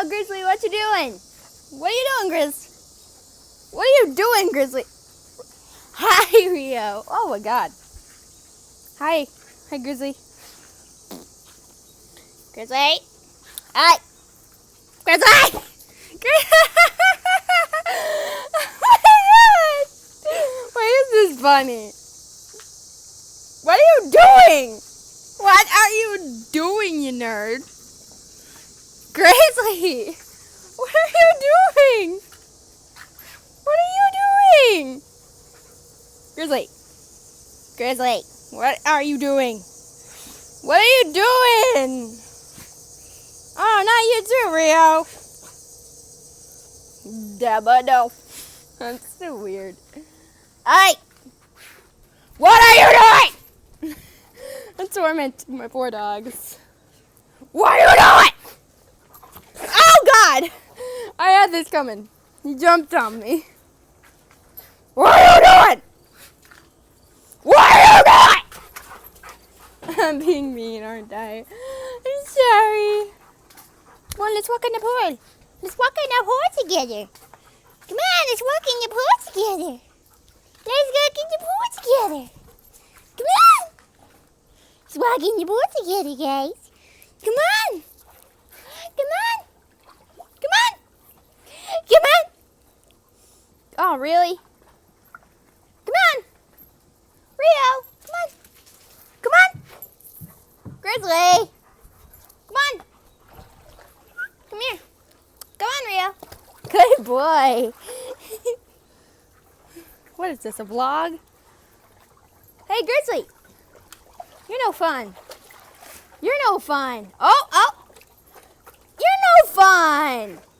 Yo, Grizzly, what you doing? What are you doing, Grizz? What are you doing, Grizzly? Hi, Rio. Oh my God. Hi. Hi, Grizzly. Grizzly. Hi. Grizzly. Oh my God. Why is this funny? What are you doing? What are you doing, you nerd? Grizzly. What are you doing? What are you doing? Grizzly. Grizzly. What are you doing? What are you doing? Oh, not you too, Rio. Dabba no. That's so weird. Hey! What are you doing? I'm tormenting my poor dogs. What are you doing? Oh God! I had this coming. He jumped on me. What are you doing? What are you doing? I'm being mean, aren't I? I'm sorry. Come on, let's walk in the pool. Let's walk in the pool together. Come on, let's walk in the pool together. Let's walk in the pool together. Come on. Let's walk in the pool together, guys. Come on. Come on. Come on. Come on. Oh, really? Come on. Rio, come on. Come on. Grizzly. Come on. Come here. Come on, Rio. Good boy. What is this, a vlog? Hey, Grizzly. You're no fun. You're no fun. Oh. You're no fun.